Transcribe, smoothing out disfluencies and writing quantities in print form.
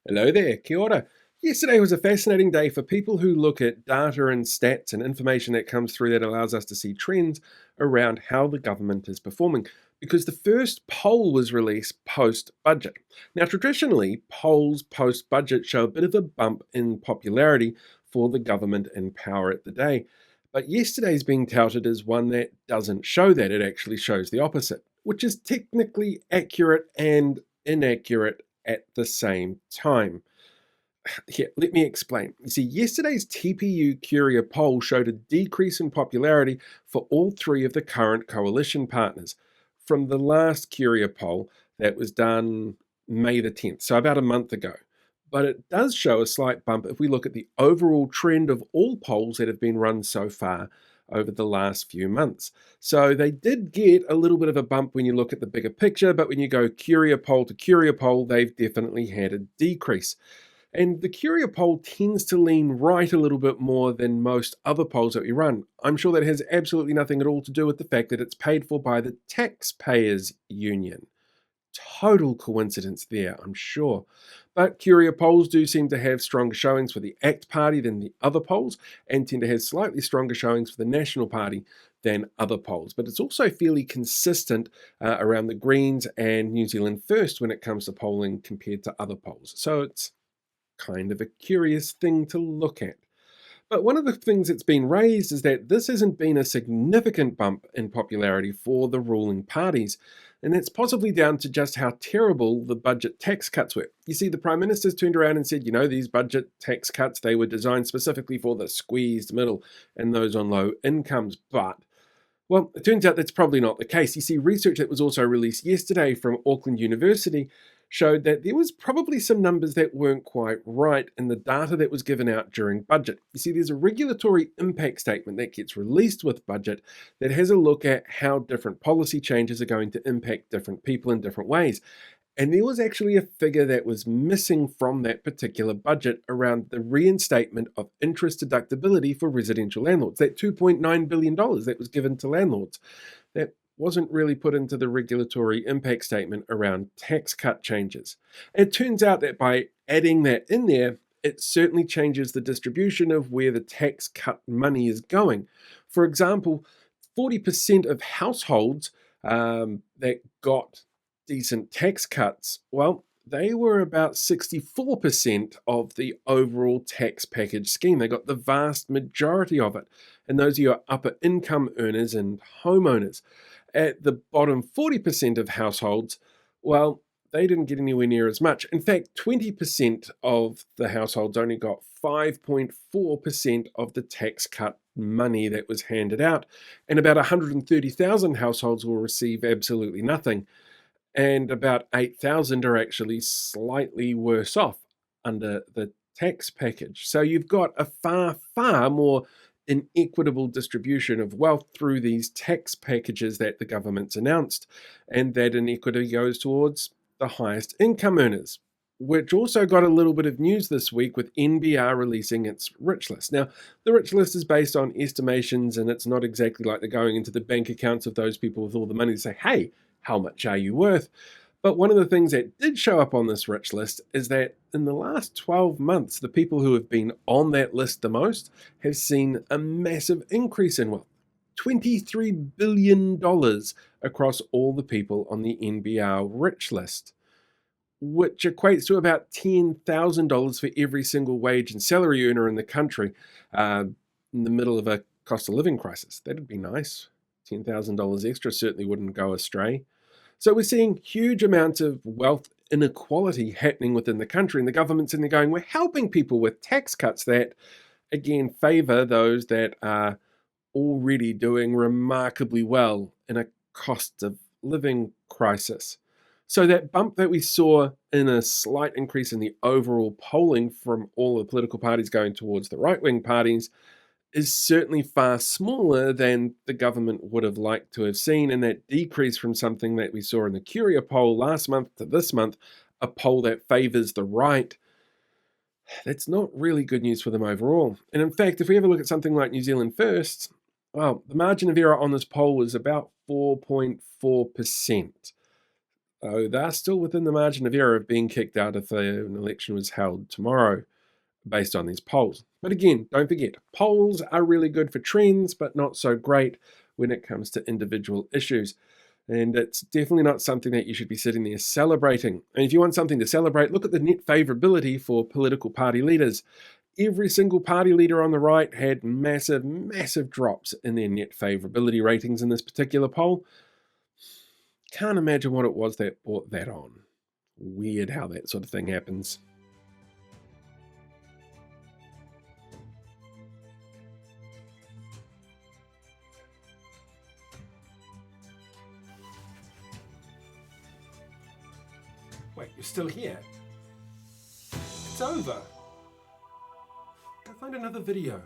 Hello there, kia ora. Yesterday was a fascinating day for people who look at data and stats and information that comes through that allows us to see trends around how the government is performing. Because the first poll was released post budget. Now, traditionally, polls post budget show a bit of a bump in popularity for the government in power at the day. But yesterday's being touted as one that doesn't show that. It actually shows the opposite, which is technically accurate and inaccurate at the same time. Here, let me explain. You see, yesterday's TPU Curia poll showed a decrease in popularity for all three of the current coalition partners from the last Curia poll that was done May the 10th, so about a month ago. But it does show a slight bump if we look at the overall trend of all polls that have been run so far over the last few months. So they did get a little bit of a bump when you look at the bigger picture, but when you go Curia poll to Curia poll, they've definitely had a decrease. And the Curia poll tends to lean right a little bit more than most other polls that we run. I'm sure that has absolutely nothing at all to do with the fact that it's paid for by the Taxpayers Union. Total coincidence there, I'm sure. But Curia polls do seem to have stronger showings for the ACT Party than the other polls, and tend to have slightly stronger showings for the National Party than other polls. But it's also fairly consistent around the Greens and New Zealand First when it comes to polling compared to other polls. So it's kind of a curious thing to look at. But one of the things that's been raised is that this hasn't been a significant bump in popularity for the ruling parties, and that's possibly down to just how terrible the budget tax cuts were. You see, the Prime Minister's turned around and said, these budget tax cuts, they were designed specifically for the squeezed middle and those on low incomes, but well, it turns out that's probably not the case. You see, research that was also released yesterday from Auckland University showed that there was probably some numbers that weren't quite right in the data that was given out during budget. You see, there's a regulatory impact statement that gets released with budget that has a look at how different policy changes are going to impact different people in different ways. And there was actually a figure that was missing from that particular budget around the reinstatement of interest deductibility for residential landlords. That $2.9 billion that was given to landlords. That wasn't really put into the regulatory impact statement around tax cut changes. And it turns out that by adding that in there, it certainly changes the distribution of where the tax cut money is going. For example, 40% of households that got decent tax cuts, well, they were about 64% of the overall tax package scheme. They got the vast majority of it. And those are your upper income earners and homeowners. At the bottom 40% of households, well, they didn't get anywhere near as much. In fact, 20% of the households only got 5.4% of the tax cut money that was handed out. And about 130,000 households will receive absolutely nothing. And about 8,000 are actually slightly worse off under the tax package. So you've got a far, far more inequitable distribution of wealth through these tax packages that the government's announced. And that inequity goes towards the highest income earners, which also got a little bit of news this week with NBR releasing its rich list. Now, the rich list is based on estimations, and it's not exactly like they're going into the bank accounts of those people with all the money to say, hey, how much are you worth? But one of the things that did show up on this rich list is that in the last 12 months, the people who have been on that list the most have seen a massive increase in wealth. $23 billion across all the people on the NBR rich list, which equates to about $10,000 for every single wage and salary earner in the country in the middle of a cost of living crisis. That'd be nice. $10,000 extra certainly wouldn't go astray. So we're seeing huge amounts of wealth inequality happening within the country, and the government's in there going, we're helping people with tax cuts that, again, favor those that are already doing remarkably well in a cost of living crisis. So that bump that we saw in a slight increase in the overall polling from all the political parties going towards the right-wing parties is certainly far smaller than the government would have liked to have seen. And that decrease from something that we saw in the Curia poll last month to this month, a poll that favors the right, that's not really good news for them overall. And in fact, if we ever look at something like New Zealand First, well, the margin of error on this poll was about 4.4%. though they're still within the margin of error of being kicked out if an election was held tomorrow based on these polls. But again, don't forget, polls are really good for trends, but not so great when it comes to individual issues. And it's definitely not something that you should be sitting there celebrating. And if you want something to celebrate, look at the net favorability for political party leaders. Every single party leader on the right had massive, massive drops in their net favorability ratings in this particular poll. Can't imagine what it was that brought that on. Weird how that sort of thing happens. Wait, you're still here? It's over. Go find another video.